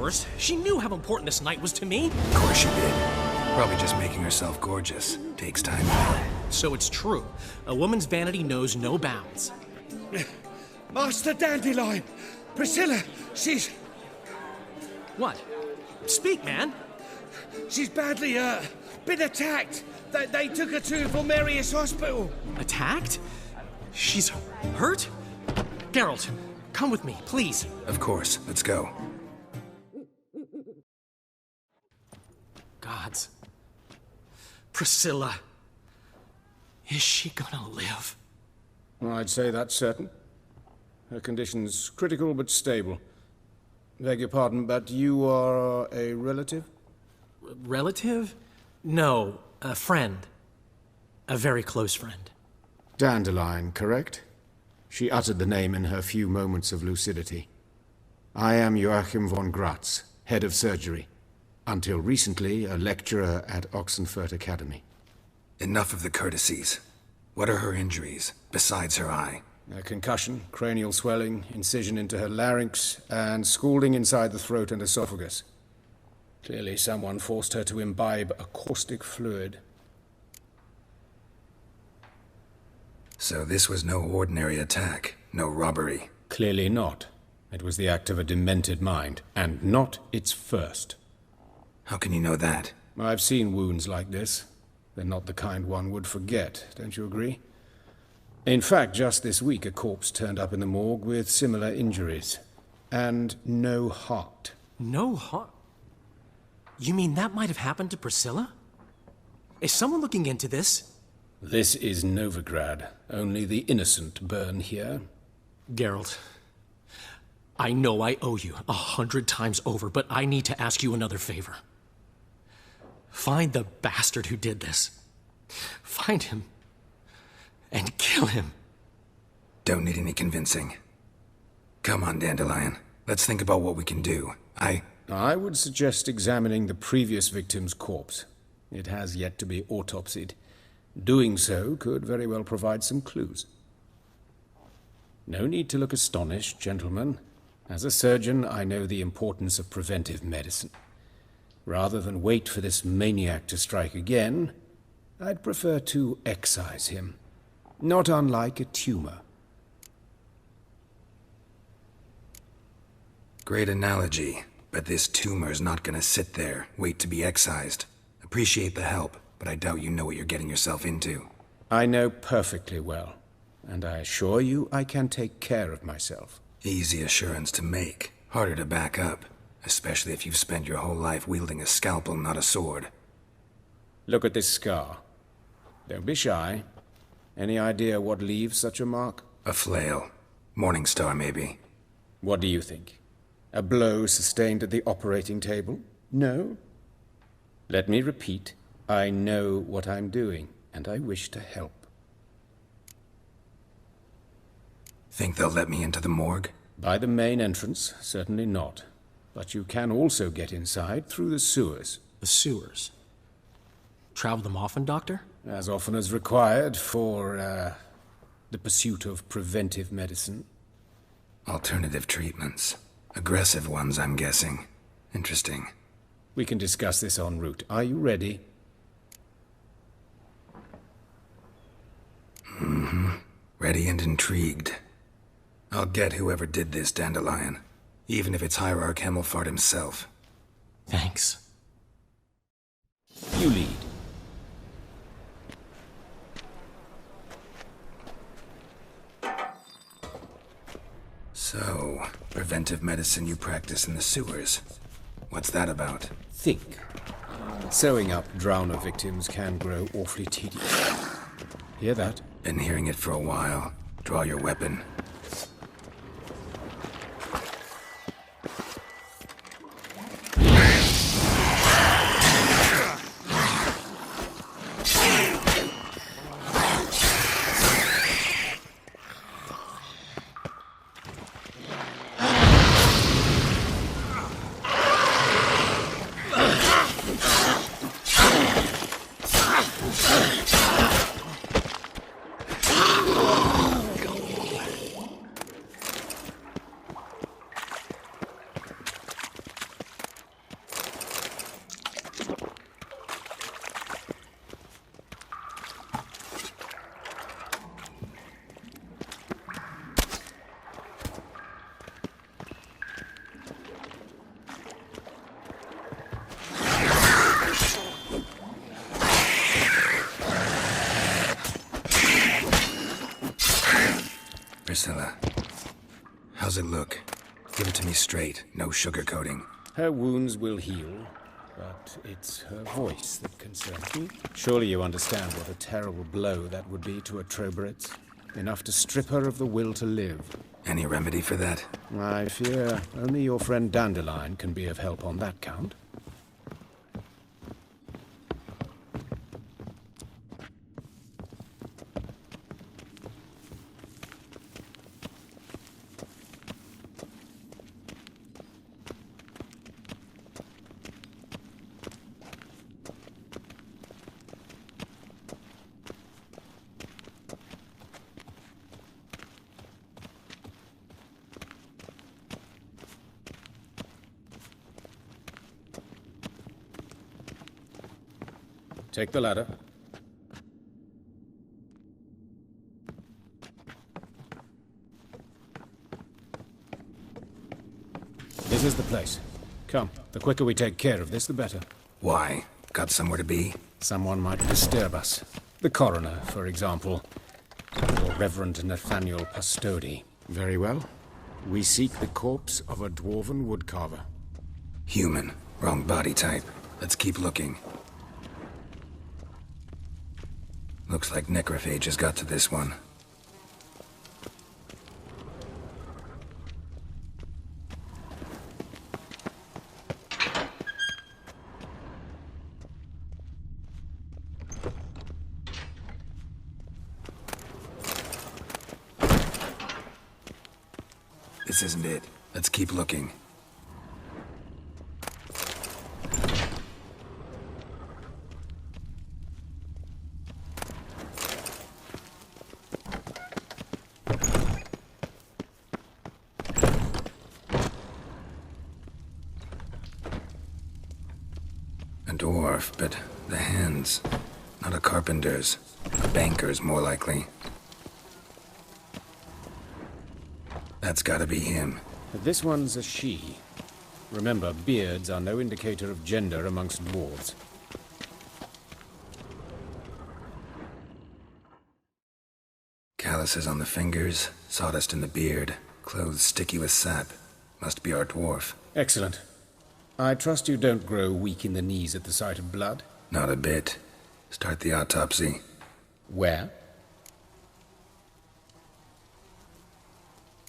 course. She knew how important this night was to me. Of course she did. Probably just making herself gorgeous. Takes time. So it's true. A woman's vanity knows no bounds. Master Dandelion! Priscilla, she's... What? Speak, man. She's badly, been attacked. They took her to Vulmerius Hospital. Attacked? She's hurt? Geralt, come with me, please. Of course. Let's go. Gods. Priscilla. Is she gonna live? I'd say that's certain. Her condition's critical but stable. Beg your pardon, but you are a relative? Relative? No, a friend. A very close friend. Dandelion, correct? She uttered the name in her few moments of lucidity. I am Joachim von Gratz, head of surgery. Until recently, a lecturer at Oxenfurt Academy. Enough of the courtesies. What are her injuries, besides her eye? A concussion, cranial swelling, incision into her larynx, and scalding inside the throat and esophagus. Clearly someone forced her to imbibe a caustic fluid. So this was no ordinary attack, no robbery. Clearly not. It was the act of a demented mind, and not its first. How can you know that? I've seen wounds like this. They're not the kind one would forget, don't you agree? In fact, just this week, a corpse turned up in the morgue with similar injuries. And no heart. No heart? You mean that might have happened to Priscilla? Is someone looking into this? This is Novigrad. Only the innocent burn here. Geralt, I know I owe you 100 times over, but I need to ask you another favor. Find the bastard who did this. Find him. And kill him. Don't need any convincing. Come on, Dandelion. Let's think about what we can do. I would suggest examining the previous victim's corpse. It has yet to be autopsied. Doing so could very well provide some clues. No need to look astonished, gentlemen. As a surgeon, I know the importance of preventive medicine. Rather than wait for this maniac to strike again, I'd prefer to excise him. Not unlike a tumor. Great analogy, but this tumor's not gonna sit there, wait to be excised. Appreciate the help, but I doubt you know what you're getting yourself into. I know perfectly well, and I assure you I can take care of myself. Easy assurance to make, harder to back up, especially if you've spent your whole life wielding a scalpel, not a sword. Look at this scar. Don't be shy. Any idea what leaves such a mark? A flail. Morning Star, maybe. What do you think? A blow sustained at the operating table? No? Let me repeat. I know what I'm doing, and I wish to help. Think they'll let me into the morgue? By the main entrance, certainly not. But you can also get inside through the sewers. The sewers? Travel them often, Doctor? As often as required for, the pursuit of preventive medicine. Alternative treatments. Aggressive ones, I'm guessing. Interesting. We can discuss this en route. Are you ready? Mm-hmm. Ready and intrigued. I'll get whoever did this, Dandelion. Even if it's Hierarch Hemmelfart himself. Thanks. You lead. So, preventive medicine you practice in the sewers. What's that about? Think. Sewing up drowner victims can grow awfully tedious. Hear that? Been hearing it for a while. Draw your weapon. How's it look? Give it to me straight, no sugarcoating. Her wounds will heal, but it's her voice that concerns me. Surely you understand what a terrible blow that would be to a Trobritz. Enough to strip her of the will to live. Any remedy for that? I fear only your friend Dandelion can be of help on that count. Take the ladder. This is the place. Come, the quicker we take care of this, the better. Why? Got somewhere to be? Someone might disturb us. The coroner, for example. Or Reverend Nathaniel Pastodi. Very well. We seek the corpse of a dwarven woodcarver. Human. Wrong body type. Let's keep looking. Looks like necrophages got to this one. This isn't it. Let's keep looking. A dwarf, but the hands. Not a carpenter's. A banker's, more likely. That's gotta be him. This one's a she. Remember, beards are no indicator of gender amongst dwarves. Calluses on the fingers, sawdust in the beard, clothes sticky with sap. Must be our dwarf. Excellent. I trust you don't grow weak in the knees at the sight of blood? Not a bit. Start the autopsy. Where?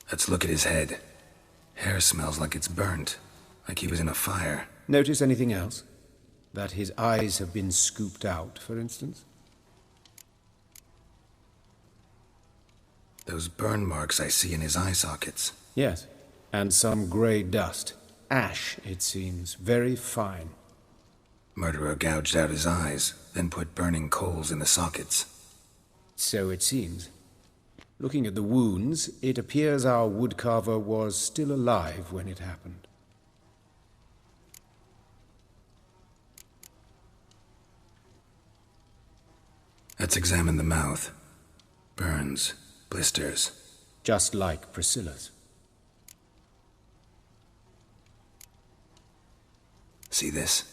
Let's look at his head. Hair smells like it's burnt. Like he was in a fire. Notice anything else? That his eyes have been scooped out, for instance? Those burn marks I see in his eye sockets. Yes. And some grey dust. Ash, it seems. Very fine. Murderer gouged out his eyes, then put burning coals in the sockets. So it seems. Looking at the wounds, it appears our woodcarver was still alive when it happened. Let's examine the mouth. Burns, blisters. Just like Priscilla's. See this?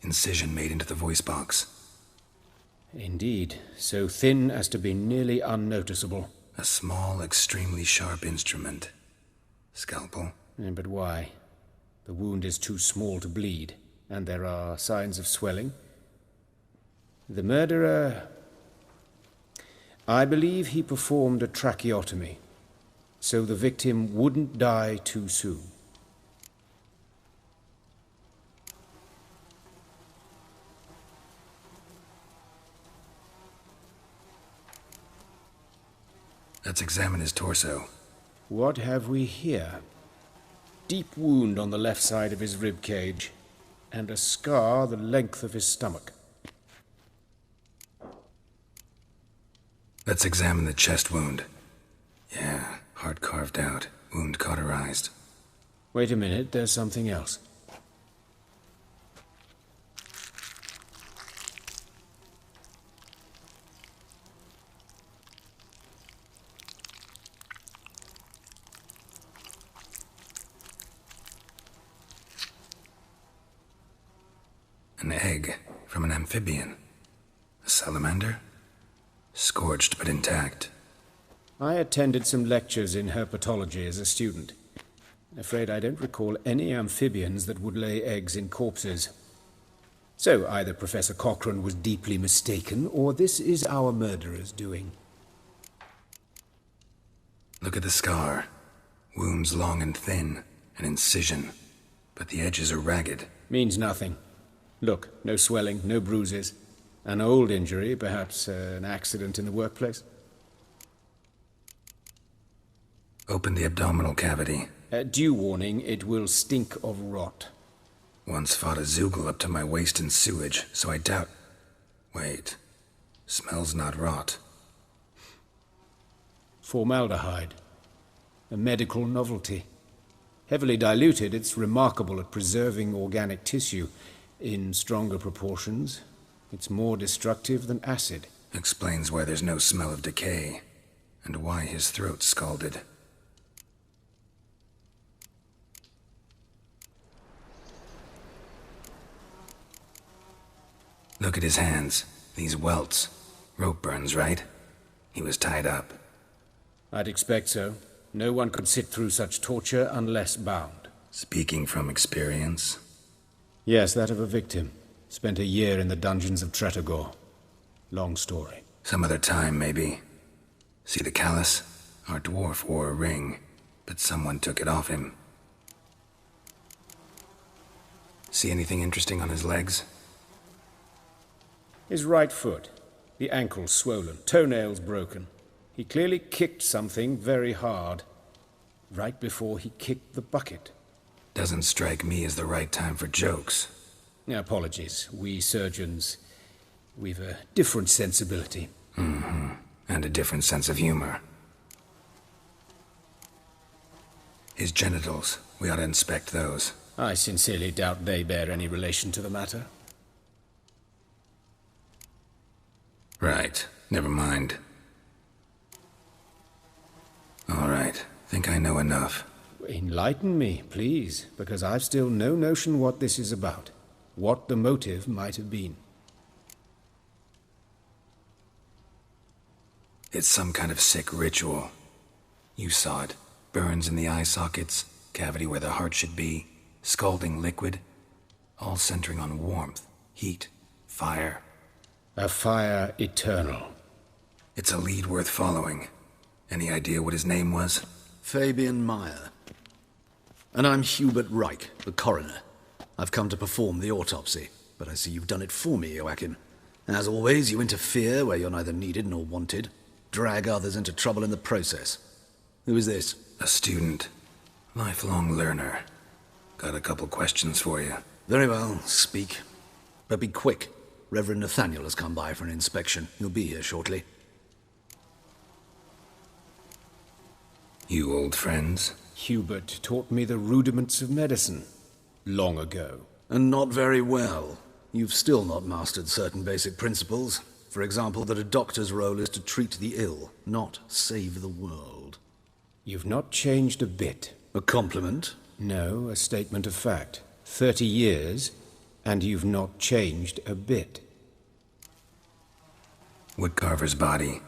Incision made into the voice box. Indeed, so thin as to be nearly unnoticeable. A small, extremely sharp instrument. Scalpel? But why? The wound is too small to bleed, and there are signs of swelling. The murderer... I believe he performed a tracheotomy, so the victim wouldn't die too soon. Let's examine his torso. What have we here? Deep wound on the left side of his rib cage, and a scar the length of his stomach. Let's examine the chest wound. Yeah, heart carved out, wound cauterized. Wait a minute, there's something else. An egg from an amphibian. A salamander? Scorched but intact. I attended some lectures in herpetology as a student. Afraid I don't recall any amphibians that would lay eggs in corpses. So either Professor Cochrane was deeply mistaken, or this is our murderer's doing. Look at the scar. Wounds long and thin, an incision. But the edges are ragged. Means nothing. Look, no swelling, no bruises. An old injury, perhaps an accident in the workplace. Open the abdominal cavity. Due warning, it will stink of rot. Once fought a Zoogle up to my waist in sewage, so I doubt... Wait. Smells not rot. Formaldehyde. A medical novelty. Heavily diluted, it's remarkable at preserving organic tissue. In stronger proportions, it's more destructive than acid. Explains why there's no smell of decay, and why his throat's scalded. Look at his hands. These welts. Rope burns, right? He was tied up. I'd expect so. No one could sit through such torture unless bound. Speaking from experience? Yes, that of a victim. Spent a year in the dungeons of Tretogor. Long story. Some other time, maybe. See the callus? Our dwarf wore a ring, but someone took it off him. See anything interesting on his legs? His right foot. The ankle swollen, toenails broken. He clearly kicked something very hard. Right before he kicked the bucket. Doesn't strike me as the right time for jokes. Apologies. We surgeons, we've a different sensibility. Mm-hmm. And a different sense of humor. His genitals. We ought to inspect those. I sincerely doubt they bear any relation to the matter. Right. Never mind. All right. Think I know enough. Enlighten me, please, because I've still no notion what this is about. What the motive might have been. It's some kind of sick ritual. You saw it. Burns in the eye sockets, cavity where the heart should be, scalding liquid, all centering on warmth, heat, fire. A fire eternal. It's a lead worth following. Any idea what his name was? Fabian Meyer. And I'm Hubert Reich, the coroner. I've come to perform the autopsy, but I see you've done it for me, Joachim. As always, you interfere where you're neither needed nor wanted. Drag others into trouble in the process. Who is this? A student. Lifelong learner. Got a couple questions for you. Very well, speak. But be quick. Reverend Nathaniel has come by for an inspection. He'll be here shortly. You old friends? Hubert taught me the rudiments of medicine. Long ago. And not very well. You've still not mastered certain basic principles. For example, that a doctor's role is to treat the ill, not save the world. You've not changed a bit. A compliment? No, a statement of fact. 30 years, and you've not changed a bit. Woodcarver's body.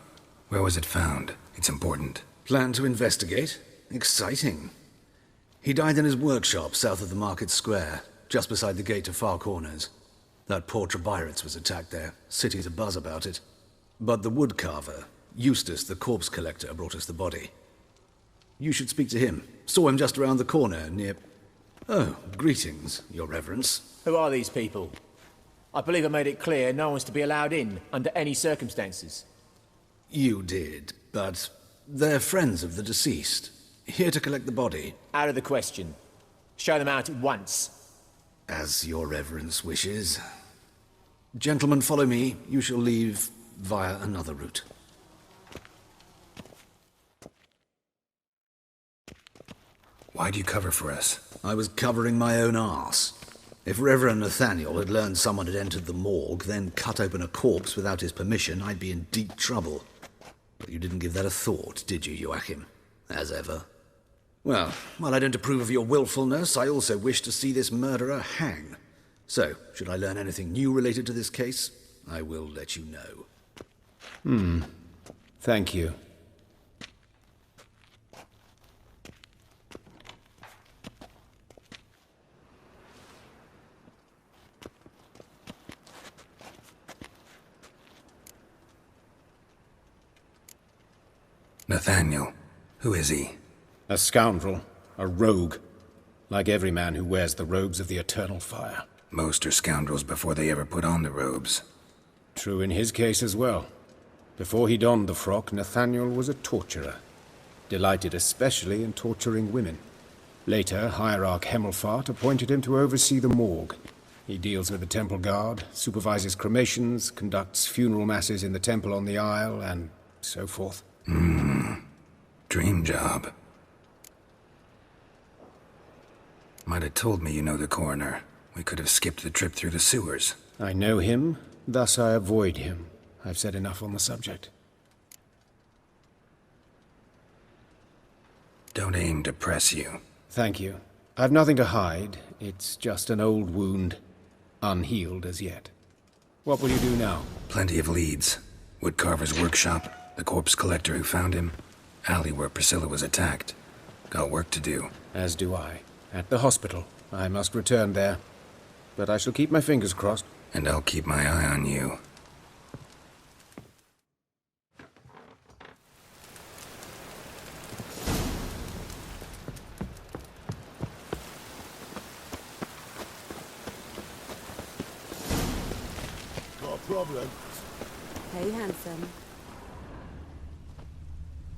Where was it found? It's important. Plan to investigate? Exciting. He died in his workshop south of the market square, just beside the gate to Far Corners. That poor Trebirates was attacked there. City's abuzz about it. But the woodcarver, Eustace the corpse collector, brought us the body. You should speak to him. Saw him just around the corner near... Oh, greetings, your reverence. Who are these people? I believe I made it clear no one's to be allowed in, under any circumstances. You did, but they're friends of the deceased. Here to collect the body. Out of the question. Show them out at once. As your reverence wishes. Gentlemen, follow me. You shall leave via another route. Why'd you cover for us? I was covering my own arse. If Reverend Nathaniel had learned someone had entered the morgue, then cut open a corpse without his permission, I'd be in deep trouble. But you didn't give that a thought, did you, Joachim? As ever. Well, while I don't approve of your willfulness, I also wish to see this murderer hang. So, should I learn anything new related to this case, I will let you know. Thank you. Nathaniel. Who is he? A scoundrel. A rogue. Like every man who wears the robes of the eternal fire. Most are scoundrels before they ever put on the robes. True in his case as well. Before he donned the frock, Nathaniel was a torturer. Delighted especially in torturing women. Later, Hierarch Hemmelfart appointed him to oversee the morgue. He deals with the temple guard, supervises cremations, conducts funeral masses in the temple on the Isle, and so forth. Dream job. Might have told me you know the coroner. We could have skipped the trip through the sewers. I know him, thus I avoid him. I've said enough on the subject. Don't aim to press you. Thank you. I've nothing to hide. It's just an old wound, unhealed as yet. What will you do now? Plenty of leads. Woodcarver's workshop, the corpse collector who found him, alley where Priscilla was attacked. Got work to do. As do I. At the hospital. I must return there. But I shall keep my fingers crossed. And I'll keep my eye on you. Got a problem? Hey, handsome.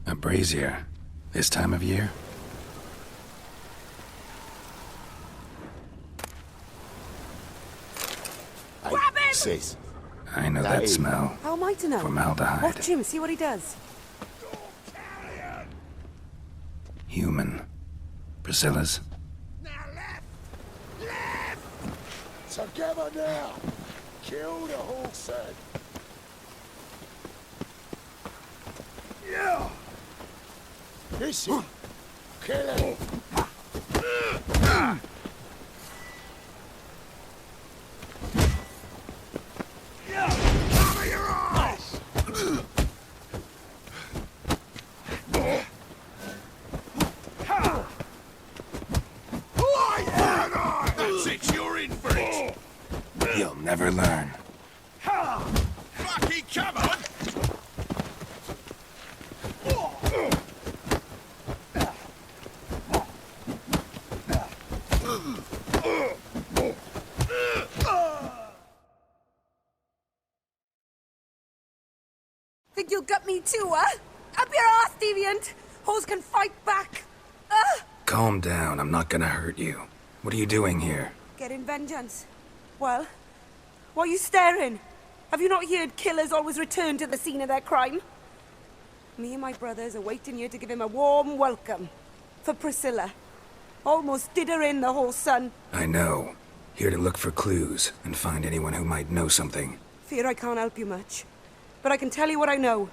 A brazier. This time of year? Grab him! Sis. I know that smell. How am I to know? Formaldehyde. Watch him, see what he does. Human. Priscilla's. Now left! Left! Together now! Kill the horse head! Yeah! This it! Kill him! Cover your eyes! That's it, you're in for it! You'll never learn. Fucking come on! Think you'll gut me too, huh? Up your ass, deviant! Hoes can fight back! Calm down, I'm not gonna hurt you. What are you doing here? Getting vengeance. Well, why are you staring? Have you not heard killers always return to the scene of their crime? Me and my brothers are waiting here to give him a warm welcome. For Priscilla. Almost did her in, the whole son. I know. Here to look for clues and find anyone who might know something. Fear I can't help you much. But I can tell you what I know.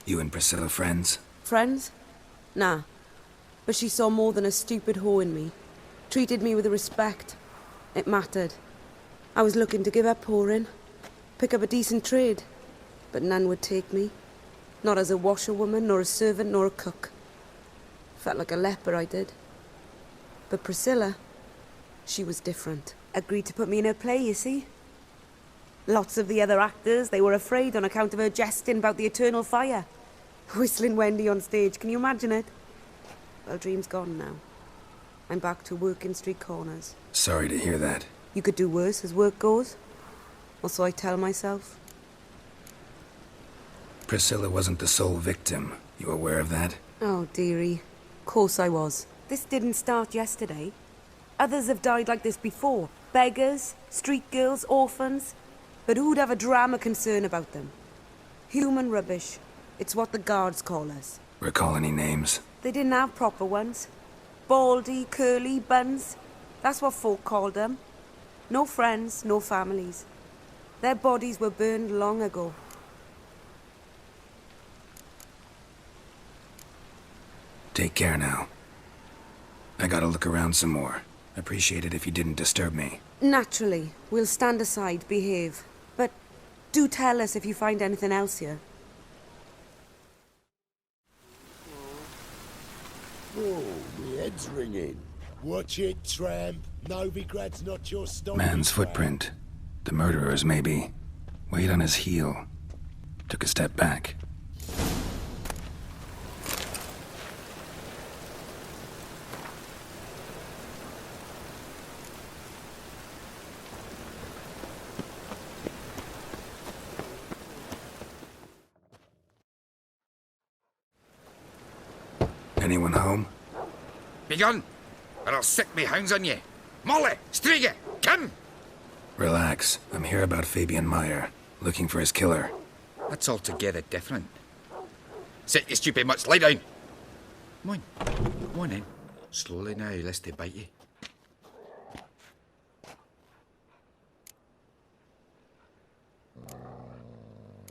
You and Priscilla friends? Friends? Nah. But she saw more than a stupid whore in me. Treated me with respect. It mattered. I was looking to give up whoring. Pick up a decent trade. But none would take me. Not as a washerwoman, nor a servant, nor a cook. Felt like a leper, I did. But Priscilla, she was different. Agreed to put me in her play, you see. Lots of the other actors, they were afraid on account of her jesting about the eternal fire. Whistling Wendy on stage, can you imagine it? Well, dream's gone now. I'm back to working street corners. Sorry to hear that. You could do worse as work goes. Or so I tell myself. Priscilla wasn't the sole victim. You aware of that? Oh, dearie. Course I was. This didn't start yesterday. Others have died like this before. Beggars, street girls, orphans. But who'd have a drama concern about them? Human rubbish. It's what the guards call us. Recall any names? They didn't have proper ones. Baldy, curly, buns. That's what folk called them. No friends, no families. Their bodies were burned long ago. Take care now. I gotta look around some more. Appreciate it if you didn't disturb me. Naturally. We'll stand aside, behave. But do tell us if you find anything else here. Oh, my head's ringing. Watch it, tramp. Novigrad's not your stomping Man's ground. footprint. The murderer's, maybe. Weight on his heel. Took a step back. Anyone home? Begone, or I'll sick me hounds on ye. Molly, Striga, come! Relax. I'm here about Fabian Meyer, looking for his killer. That's altogether different. Sit, you stupid mutts, lie down. Come on, come on then. Slowly now, lest they bite you.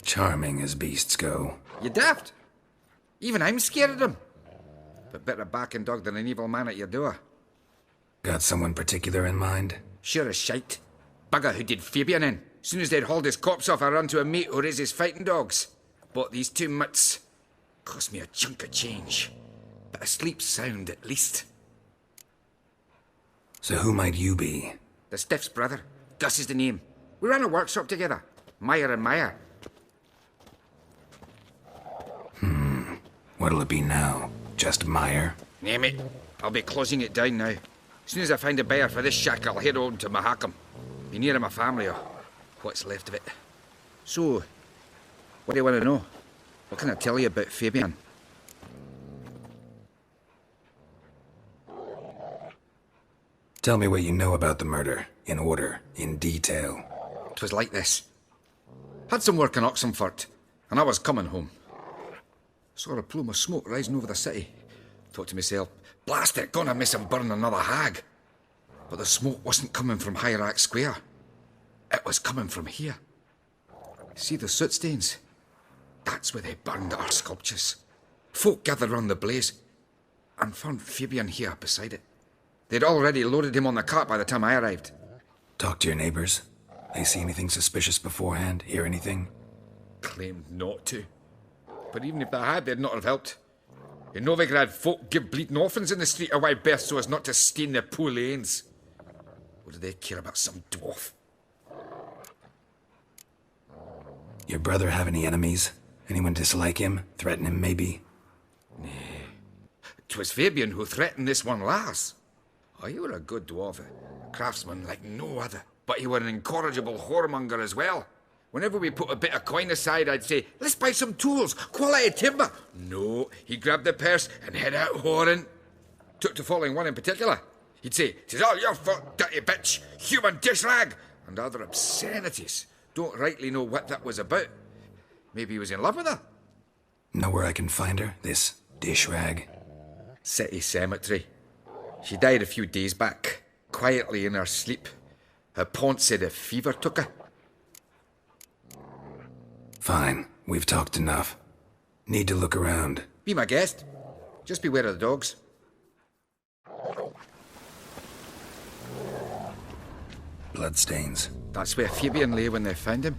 Charming as beasts go. You daft? Even I'm scared of them. But better backing dog than an evil man at your door. Got someone particular in mind? Sure as shite. Bugger who did Fabian in. Soon as they'd hauled his corpse off, I run to a mate who raises fighting dogs. Bought these 2 mutts. Cost me a chunk of change. But I sleep sound at least. So who might you be? The Stiff's brother. Gus is the name. We ran a workshop together. Meyer and Meyer. What'll it be now? Just Meyer? Name it. I'll be closing it down now. As soon as I find a buyer for this shack, I'll head on to Mahakam. Be near my family, or what's left of it. So, what do you want to know? What can I tell you about Fabian? Tell me what you know about the murder, in order, in detail. 'Twas like this. Had some work in Oxenfurt, and I was coming home. Saw a plume of smoke rising over the city. Thought to myself, blast it, gonna miss him burn another hag. But the smoke wasn't coming from Hierarch Square. It was coming from here. See the soot stains? That's where they burned our sculptures. Folk gathered round the blaze, and found Fabian here beside it. They'd already loaded him on the cart by the time I arrived. Talk to your neighbors. They see anything suspicious beforehand? Hear anything? Claimed not to. But even if they had, they'd not have helped. In Novigrad, folk give bleeding orphans in the street a wide berth so as not to stain their poor lanes. What do they care about some dwarf? Your brother have any enemies? Anyone dislike him? Threaten him, maybe? 'Twas Fabian who threatened this one last. Oh, he were a good dwarf, a craftsman like no other. But he were an incorrigible whoremonger as well. Whenever we put a bit of coin aside, I'd say, let's buy some tools, quality timber. No, he grabbed the purse and head out whoring. Took to following one in particular. He'd say, "'Tis all your fault, dirty bitch, human dish rag," and other obscenities. Don't rightly know what that was about. Maybe he was in love with her. Know where I can find her, this dish rag? City cemetery. She died a few days back, quietly in her sleep. Her pont said a fever took her. Fine, we've talked enough. Need to look around. Be my guest. Just beware of the dogs. Bloodstains. That's where Fabian lay when they found him.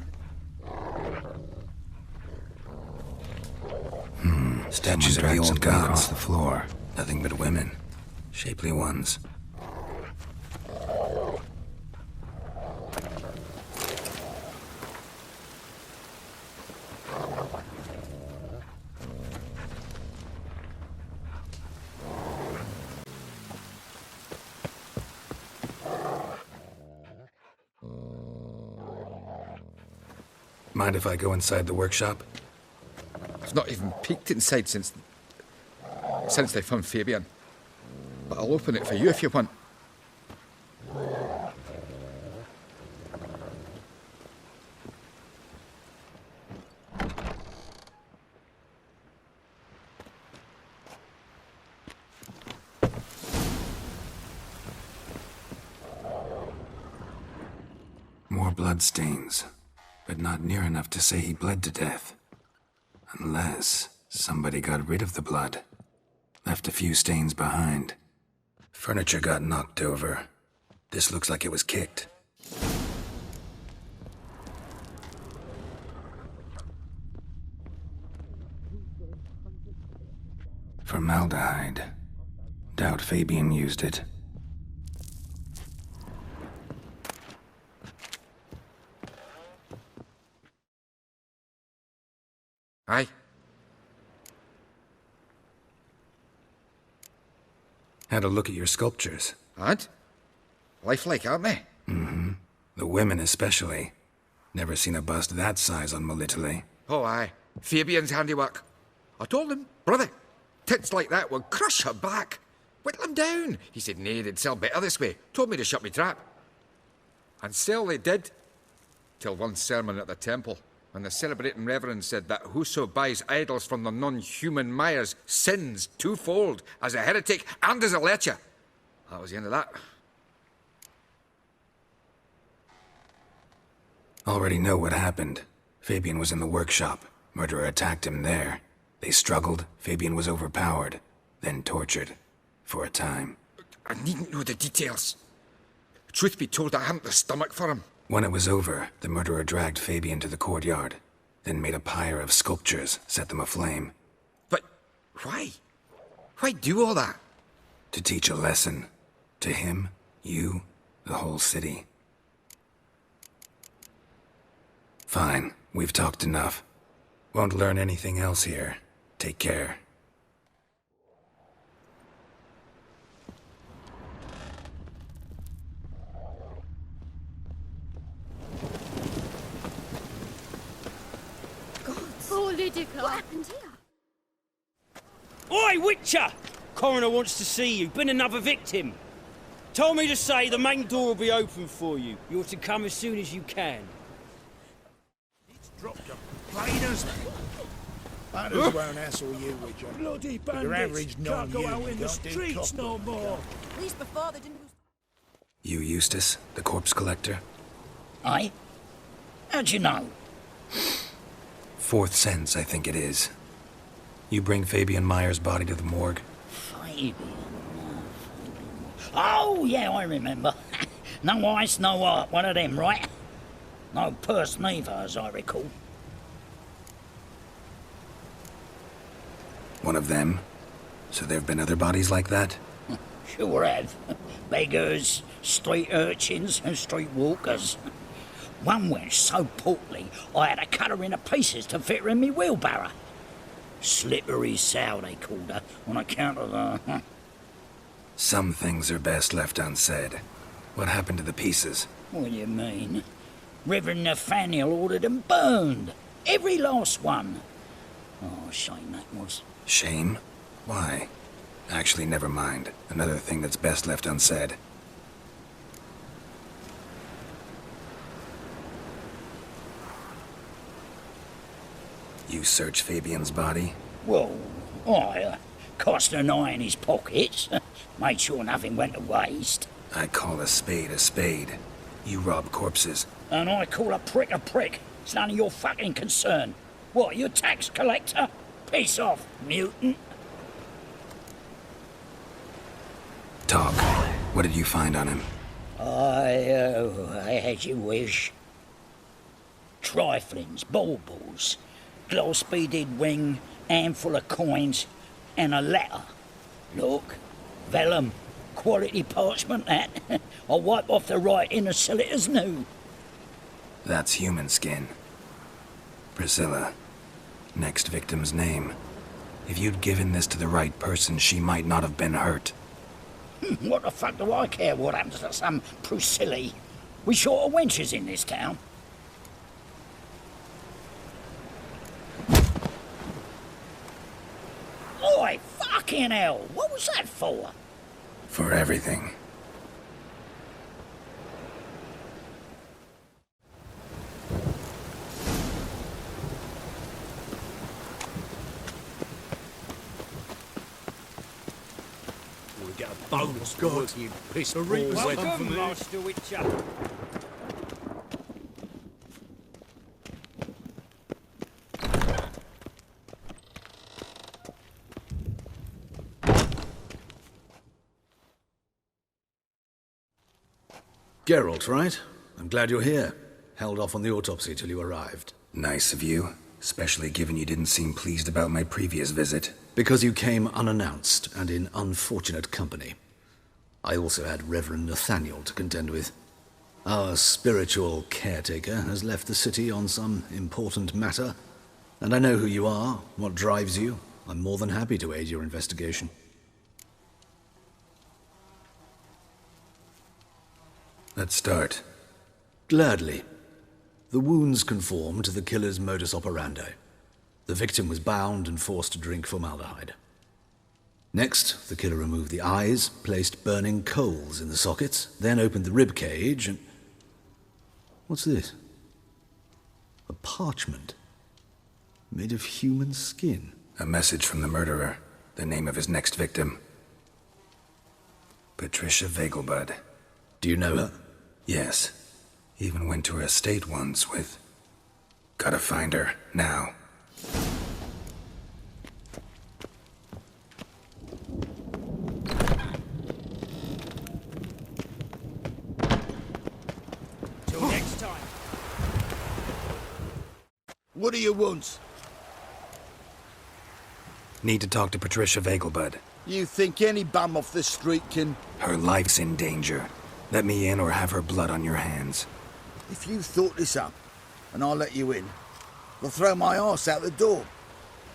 Statues of the old gods across the floor. Nothing but women. Shapely ones. Mind if I go inside the workshop? I've not even peeked inside since they found Fabian. But I'll open it for you if you want. More bloodstains, but not near enough to say he bled to death. Unless somebody got rid of the blood. Left a few stains behind. Furniture got knocked over. This looks like it was kicked. Formaldehyde. Doubt Fabian used it. Aye. Had a look at your sculptures. Had? Lifelike, aren't they? The women especially. Never seen a bust that size on Melitele. Oh, aye. Fabian's handiwork. I told him, brother. Tits like that would crush her back. Whittle him down. He said, nay, they'd sell better this way. Told me to shut me trap. And sell they did. Till one sermon at the temple, when the celebrating reverend said that whoso buys idols from the non-human Myers sins twofold, as a heretic and as a lecher. That was the end of that. Already know what happened. Fabian was in the workshop. Murderer attacked him there. They struggled. Fabian was overpowered, then tortured. For a time. I needn't know the details. Truth be told, I hadn't the stomach for him. When it was over, the murderer dragged Fabian to the courtyard, then made a pyre of sculptures, set them aflame. But why? Why do all that? To teach a lesson. To him, you, the whole city. Fine, we've talked enough. Won't learn anything else here. Take care. Oh, Lydica. What happened here? Oi, Witcher! Coroner wants to see you. Been another victim. Told me to say the main door will be open for you. You're to come as soon as you can. It's dropped them. Traitors! Bandits won't hassle you, Witcher. Bloody bandits! Your average Can't go out in the don't do streets cop no work. more. At least before they didn't... You, Eustace, the corpse collector? Aye? How'd you know? Fourth sense, I think it is. You bring Fabian Myers' body to the morgue? Fabian. Oh, yeah, I remember. No ice, no art, one of them, right? No purse neither, as I recall. One of them? So there have been other bodies like that? Sure have. Beggars, street urchins, and street walkers. One wench so portly, I had to cut her into pieces to fit her in me wheelbarrow. Slippery sow, they called her, on account of her... Some things are best left unsaid. What happened to the pieces? What do you mean? Reverend Nathaniel ordered them burned. Every last one. Oh, shame that was. Shame? Why? Actually, never mind. Another thing that's best left unsaid. You search Fabian's body? Well, I cast an eye in his pockets. Made sure nothing went to waste. I call a spade a spade. You rob corpses. And I call a prick a prick. It's none of your fucking concern. What, you tax collector? Piss off, mutant. Talk. What did you find on him? I had you wish. Triflings, baubles, gloss-beaded ring, handful of coins, and a letter. Look, vellum, quality parchment, that. I'll wipe off the writing and sell it as new. That's human skin. Priscilla. Next victim's name. If you'd given this to the right person, she might not have been hurt. What the fuck do I care what happens to some Priscilla? We short of wenches in this town. Oi, fucking hell! What was that for? For everything. We get a bonus for working you piss balls. Welcome, Master Witcher. Geralt, right? I'm glad you're here. Held off on the autopsy till you arrived. Nice of you, especially given you didn't seem pleased about my previous visit. Because you came unannounced and in unfortunate company. I also had Reverend Nathaniel to contend with. Our spiritual caretaker has left the city on some important matter, and I know who you are, what drives you. I'm more than happy to aid your investigation. Let's start. Gladly. The wounds conform to the killer's modus operandi. The victim was bound and forced to drink formaldehyde. Next, the killer removed the eyes, placed burning coals in the sockets, then opened the rib cage and... What's this? A parchment. Made of human skin. A message from the murderer. The name of his next victim. Patricia Vegelbud. Do you know her? Yes. Even went to her estate once with... Gotta find her, now. Till next time. What do you want? Need to talk to Patricia Vegelbud. You think any bum off the street can... Her life's in danger. Let me in or have her blood on your hands. If you thought this up, and I'll let you in, I'll throw my arse out the door.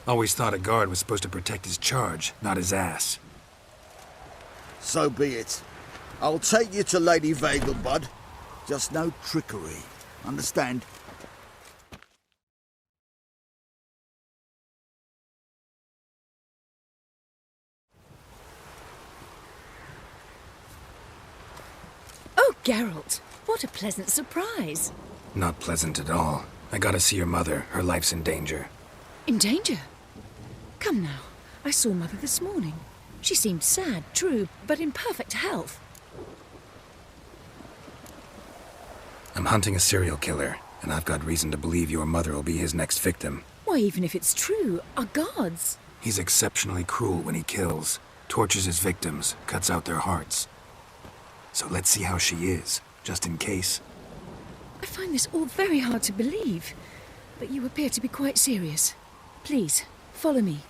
Always thought a guard was supposed to protect his charge, not his ass. So be it. I'll take you to Lady Vegelbud. Just no trickery. Understand? Oh, Geralt, what a pleasant surprise. Not pleasant at all. I gotta see your mother. Her life's in danger. In danger? Come now, I saw Mother this morning. She seemed sad, true, but in perfect health. I'm hunting a serial killer, and I've got reason to believe your mother will be his next victim. Why, even if it's true, our gods. He's exceptionally cruel when he kills, tortures his victims, cuts out their hearts. So let's see how she is, just in case. I find this all very hard to believe, but you appear to be quite serious. Please, follow me.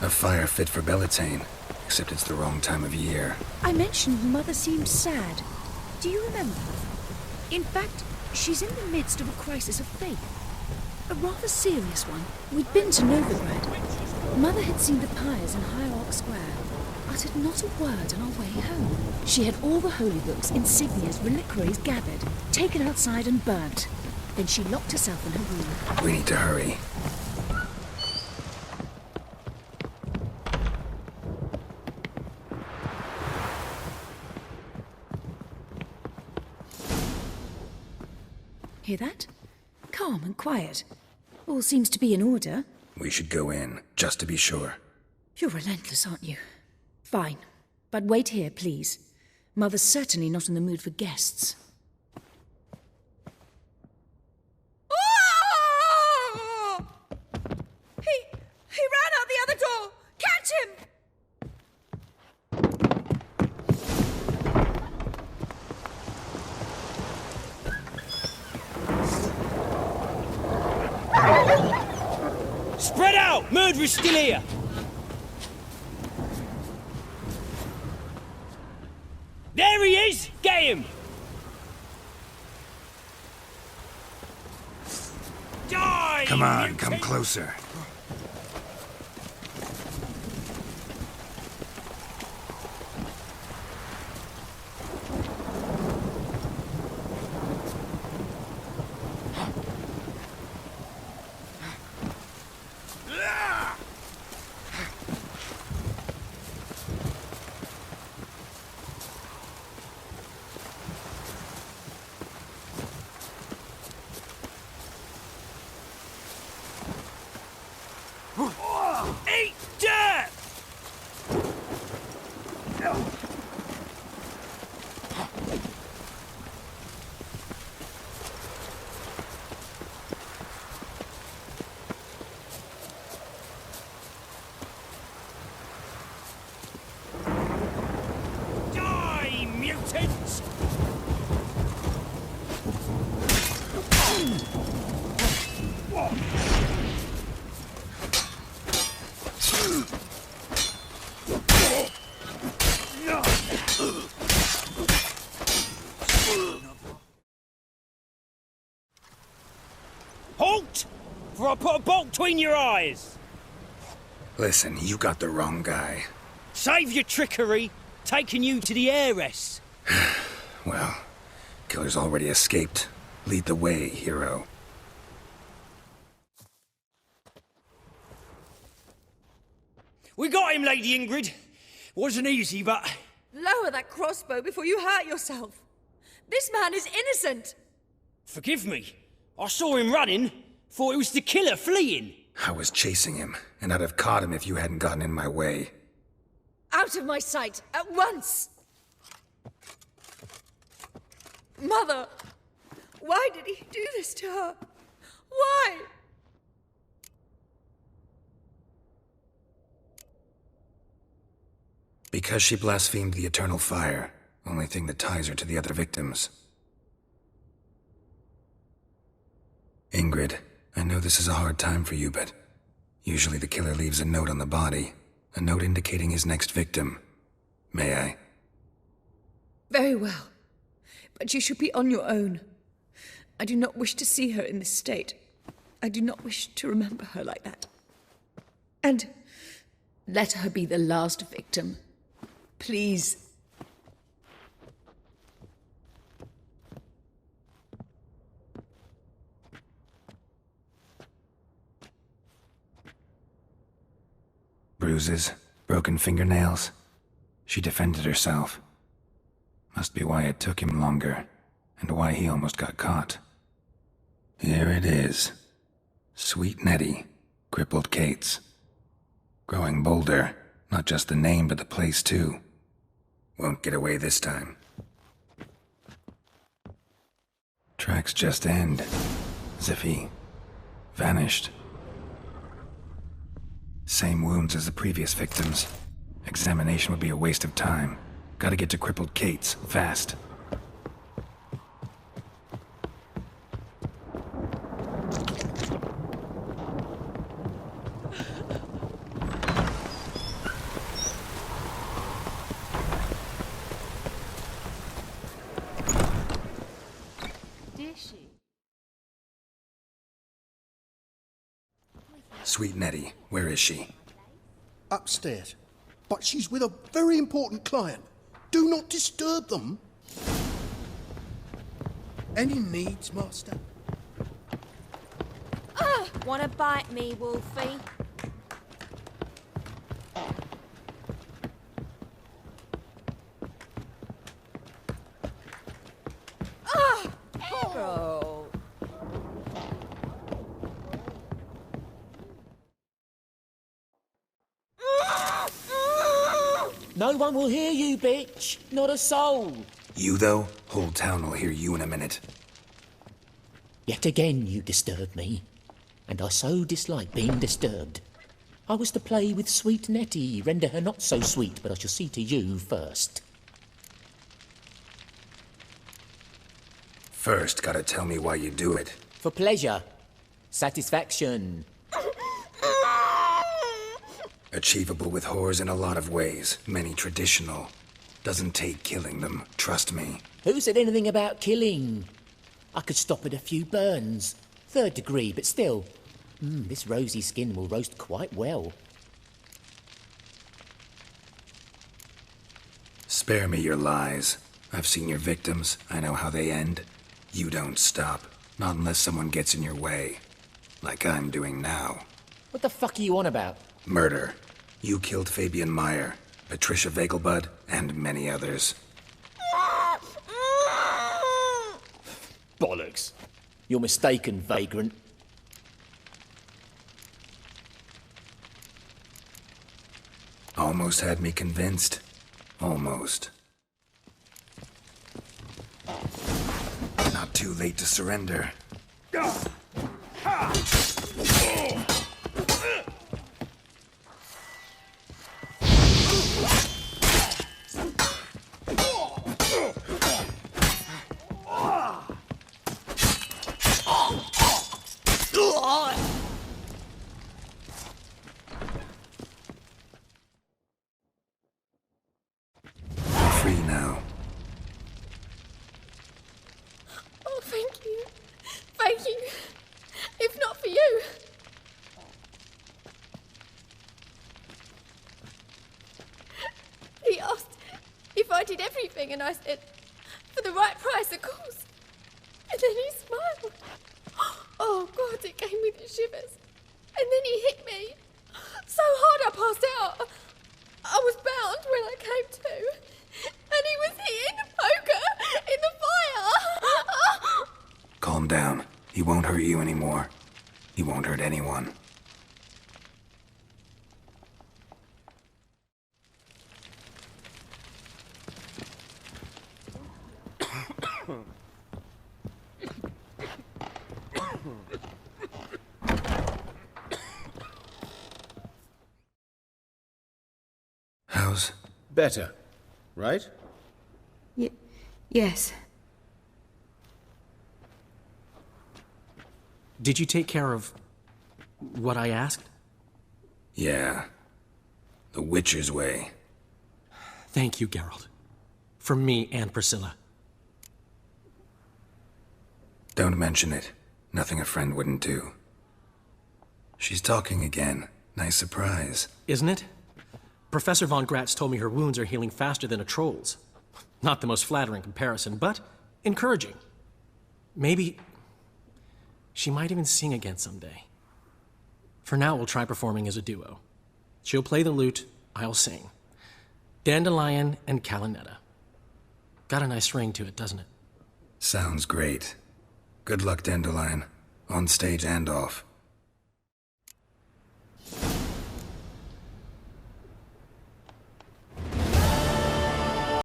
A fire fit for Bellatane, except it's the wrong time of year. I mentioned Mother seemed sad. Do you remember? In fact, she's in the midst of a crisis of faith. A rather serious one. We'd been to Novigrad. Mother had seen the pyres in High Oak Square, uttered not a word on our way home. She had all the holy books, insignias, reliquaries gathered, taken outside and burnt. Then she locked herself in her room. We need to hurry. Hear that? Calm and quiet. All seems to be in order. We should go in, just to be sure. You're relentless, aren't you? Fine. But wait here, please. Mother's certainly not in the mood for guests. Oh! He ran out the other door! Catch him! Spread out! Murderer's still here! There he is! Get him! Die! Come on, come closer. Eat dirt! Die, mutants! Halt! For I put a bolt between your eyes! Listen, you got the wrong guy. Save your trickery, taking you to the heiress. Well, killer's already escaped. Lead the way, hero. We got him, Lady Ingrid. Wasn't easy, but... Lower that crossbow before you hurt yourself. This man is innocent. Forgive me. I saw him running. Thought it was the killer fleeing. I was chasing him, and I'd have caught him if you hadn't gotten in my way. Out of my sight, at once! Mother, why did he do this to her? Why? Because she blasphemed the eternal fire, only thing that ties her to the other victims. Ingrid, I know this is a hard time for you, but usually the killer leaves a note on the body, a note indicating his next victim. May I? Very well. But you should be on your own. I do not wish to see her in this state. I do not wish to remember her like that. And let her be the last victim. Please. Bruises, broken fingernails. She defended herself. Must be why it took him longer, and why he almost got caught. Here it is. Sweet Nettie, crippled Kate's. Growing bolder, not just the name but the place too. Won't get away this time. Tracks just end, as if he vanished. Same wounds as the previous victims. Examination would be a waste of time. Gotta get to crippled Kate's, fast. Sweet Nettie, where is she? Upstairs. But she's with a very important client. Do not disturb them. Any needs, Master? Wanna bite me, Wolfie? Oh. No one will hear you, bitch. Not a soul. You, though? Whole town will hear you in a minute. Yet again you disturb me, and I so dislike being disturbed. I was to play with sweet Nettie, render her not so sweet, but I shall see to you first. First, gotta tell me why you do it. For pleasure. Satisfaction. Achievable with whores in a lot of ways, many traditional. Doesn't take killing them, trust me. Who said anything about killing? I could stop at a few burns. 3rd degree, but still. This rosy skin will roast quite well. Spare me your lies. I've seen your victims. I know how they end. You don't stop. Not unless someone gets in your way. Like I'm doing now. What the fuck are you on about? Murder. You killed Fabian Meyer, Patricia Vegelbud, and many others. Bollocks. You're mistaken, vagrant. Almost had me convinced. Almost. Not too late to surrender. Free now. Oh, thank you. Thank you. If not for you. He asked if I did everything, and I said, for the right price, of course. And then he smiled. Oh, God, it gave me the shivers. And then he hit me. so hard I passed out. I was bound when I came to. And he was hitting the poker in the fire. Calm down. He won't hurt you anymore. He won't hurt anyone. How's... Better, right? Yes. Did you take care of what I asked? Yeah. The Witcher's way. Thank you, Geralt. For me and Priscilla. Don't mention it. Nothing a friend wouldn't do. She's talking again. Nice surprise. Isn't it? Professor von Gratz told me her wounds are healing faster than a troll's. Not the most flattering comparison, but encouraging. Maybe she might even sing again someday. For now, we'll try performing as a duo. She'll play the lute, I'll sing. Dandelion and Calinetta. Got a nice ring to it, doesn't it? Sounds great. Good luck, Dandelion. On stage and off.